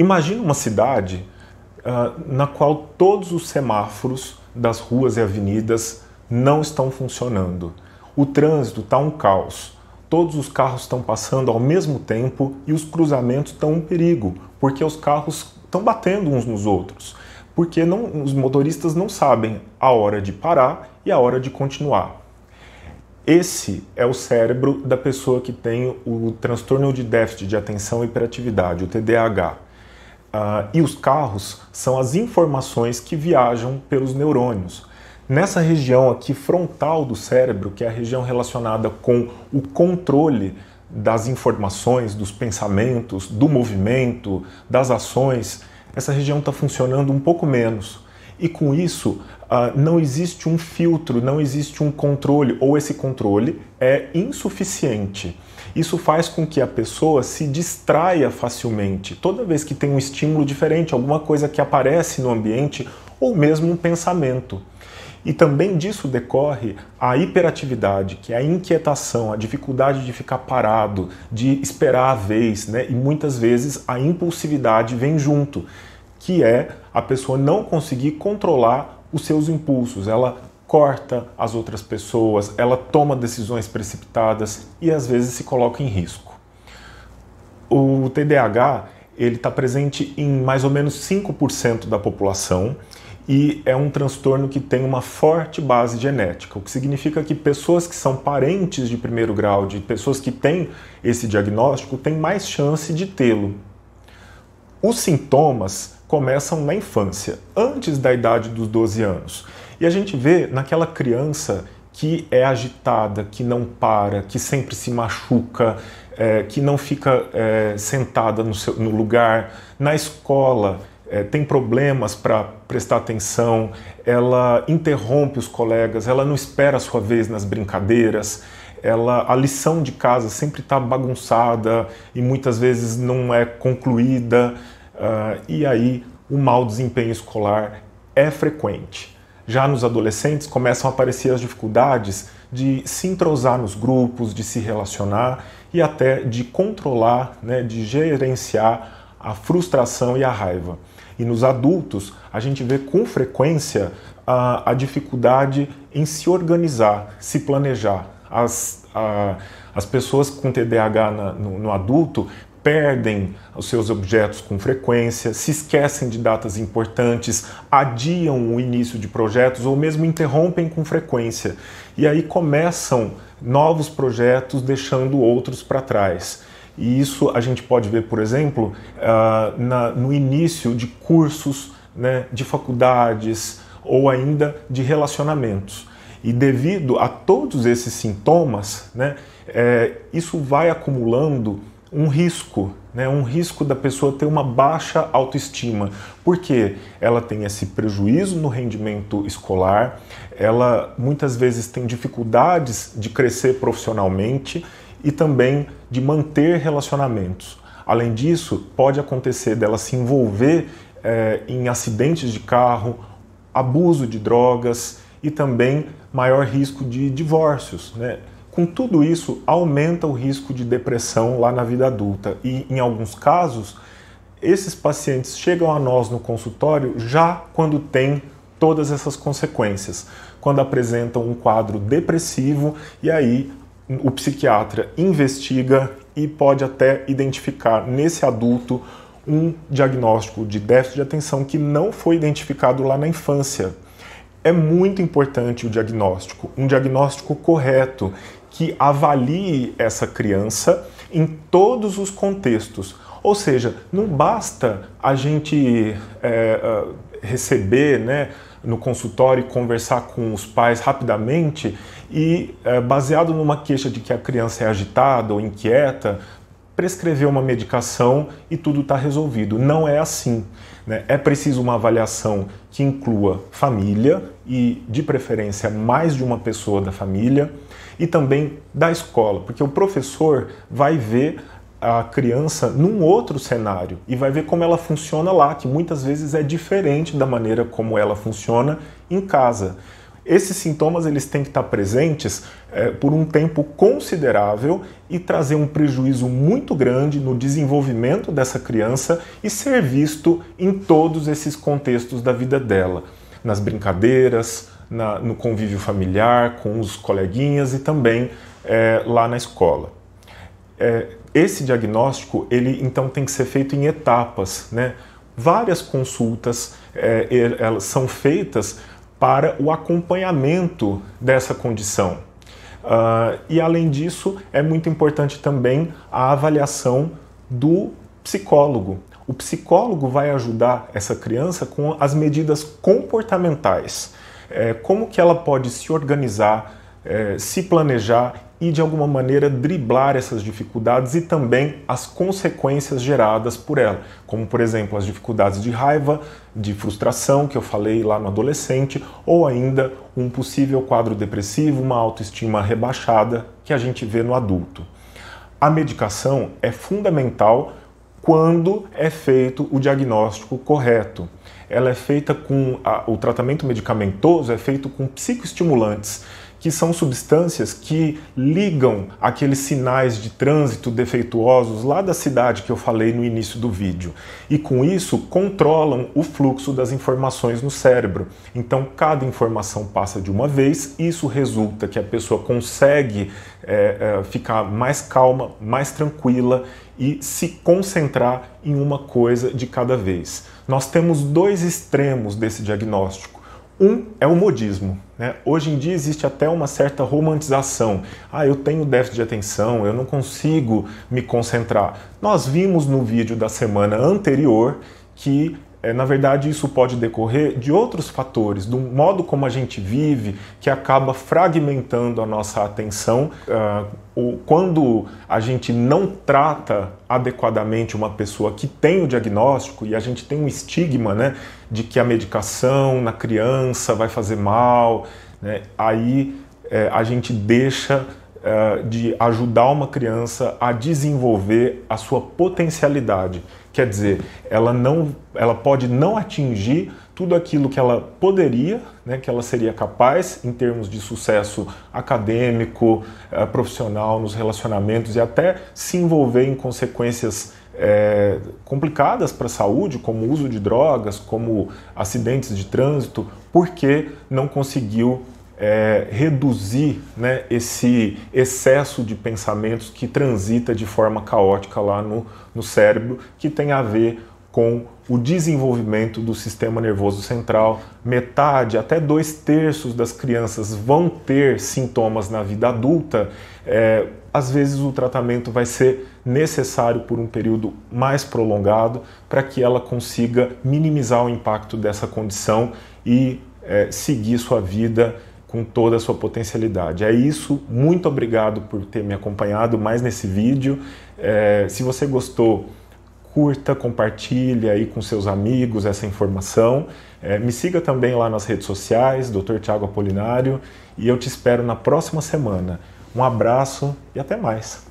Imagina uma cidade na qual todos os semáforos das ruas e avenidas não estão funcionando. O trânsito está um caos. Todos os carros estão passando ao mesmo tempo e os cruzamentos estão um perigo, porque os carros estão batendo uns nos outros, porque os motoristas não sabem a hora de parar e a hora de continuar. Esse é o cérebro da pessoa que tem o transtorno de déficit de atenção e hiperatividade, o TDAH. E os carros são as informações que viajam pelos neurônios. Nessa região aqui frontal do cérebro, que é a região relacionada com o controle das informações, dos pensamentos, do movimento, das ações, essa região está funcionando um pouco menos. E com isso, não existe um filtro, não existe um controle, ou esse controle é insuficiente. Isso faz com que a pessoa se distraia facilmente, toda vez que tem um estímulo diferente, alguma coisa que aparece no ambiente, ou mesmo um pensamento. E também disso decorre a hiperatividade, que é a inquietação, a dificuldade de ficar parado, de esperar a vez, né? E muitas vezes a impulsividade vem junto, que é a pessoa não conseguir controlar os seus impulsos. Ela corta as outras pessoas, ela toma decisões precipitadas e às vezes se coloca em risco. O TDAH ele está presente em mais ou menos 5% da população e é um transtorno que tem uma forte base genética, o que significa que pessoas que são parentes de primeiro grau, de pessoas que têm esse diagnóstico, têm mais chance de tê-lo. Os sintomas começam na infância, antes da idade dos 12 anos. E a gente vê naquela criança que é agitada, que não para, que sempre se machuca, que não fica sentada no lugar. Na escola, tem problemas para prestar atenção, ela interrompe os colegas, ela não espera a sua vez nas brincadeiras, a lição de casa sempre está bagunçada e muitas vezes não é concluída, e aí o mau desempenho escolar é frequente. Já nos adolescentes começam a aparecer as dificuldades de se entrosar nos grupos, de se relacionar e até de controlar, né, de gerenciar a frustração e a raiva. E nos adultos, a gente vê com frequência a dificuldade em se organizar, se planejar. As pessoas com TDAH no adulto perdem os seus objetos com frequência, se esquecem de datas importantes, adiam o início de projetos ou mesmo interrompem com frequência. E aí começam novos projetos deixando outros para trás. E isso a gente pode ver, por exemplo, no início de cursos, né, de faculdades ou ainda de relacionamentos. E devido a todos esses sintomas, né, isso vai acumulando um risco, né, um risco da pessoa ter uma baixa autoestima, porque ela tem esse prejuízo no rendimento escolar, ela muitas vezes tem dificuldades de crescer profissionalmente e também de manter relacionamentos. Além disso, pode acontecer dela se envolver em acidentes de carro, abuso de drogas e também maior risco de divórcios, né? Com tudo isso, aumenta o risco de depressão lá na vida adulta e, em alguns casos, esses pacientes chegam a nós no consultório já quando tem todas essas consequências, quando apresentam um quadro depressivo e aí o psiquiatra investiga e pode até identificar nesse adulto um diagnóstico de déficit de atenção que não foi identificado lá na infância. É muito importante o diagnóstico, um diagnóstico correto, que avalie essa criança em todos os contextos. Ou seja, não basta a gente receber, né, no consultório e conversar com os pais rapidamente e, baseado numa queixa de que a criança é agitada ou inquieta, prescrever uma medicação e tudo está resolvido. Não é assim, né? É preciso uma avaliação que inclua família e, de preferência, mais de uma pessoa da família e também da escola, porque o professor vai ver a criança num outro cenário e vai ver como ela funciona lá, que muitas vezes é diferente da maneira como ela funciona em casa. Esses sintomas eles têm que estar presentes por um tempo considerável e trazer um prejuízo muito grande no desenvolvimento dessa criança e ser visto em todos esses contextos da vida dela, nas brincadeiras, no convívio familiar, com os coleguinhas e também lá na escola. Esse diagnóstico, ele então tem que ser feito em etapas, né? Várias consultas elas são feitas para o acompanhamento dessa condição. E além disso, é muito importante também a avaliação do psicólogo. O psicólogo vai ajudar essa criança com as medidas comportamentais. Como que ela pode se organizar, se planejar e de alguma maneira driblar essas dificuldades e também as consequências geradas por ela, como por exemplo as dificuldades de raiva, de frustração que eu falei lá no adolescente, ou ainda um possível quadro depressivo, uma autoestima rebaixada que a gente vê no adulto. A medicação é fundamental quando é feito o diagnóstico correto. Ela é feita o tratamento medicamentoso é feito com psicoestimulantes, que são substâncias que ligam aqueles sinais de trânsito defeituosos lá da cidade que eu falei no início do vídeo. E com isso controlam o fluxo das informações no cérebro. Então cada informação passa de uma vez, isso resulta que a pessoa consegue ficar mais calma, mais tranquila e se concentrar em uma coisa de cada vez. Nós temos dois extremos desse diagnóstico. Um é o modismo, né? Hoje em dia existe até uma certa romantização. Eu tenho déficit de atenção, eu não consigo me concentrar. Nós vimos no vídeo da semana anterior que, na verdade, isso pode decorrer de outros fatores, do modo como a gente vive, que acaba fragmentando a nossa atenção. Quando a gente não trata adequadamente uma pessoa que tem o diagnóstico, e a gente tem um estigma, né, de que a medicação na criança vai fazer mal, né, aí a gente deixa de ajudar uma criança a desenvolver a sua potencialidade. Quer dizer, ela pode não atingir tudo aquilo que ela poderia, né, que ela seria capaz em termos de sucesso acadêmico, profissional, nos relacionamentos e até se envolver em consequências complicadas para a saúde, como o uso de drogas, como acidentes de trânsito, porque não conseguiu reduzir, né, esse excesso de pensamentos que transita de forma caótica lá no cérebro, que tem a ver com o desenvolvimento do sistema nervoso central. Metade, até 2/3 das crianças vão ter sintomas na vida adulta. Às vezes o tratamento vai ser necessário por um período mais prolongado para que ela consiga minimizar o impacto dessa condição e seguir sua vida com toda a sua potencialidade. É isso, muito obrigado por ter me acompanhado mais nesse vídeo. Se você gostou, curta, compartilhe aí com seus amigos essa informação. Me siga também lá nas redes sociais, Dr. Thiago Apolinário, e eu te espero na próxima semana. Um abraço e até mais!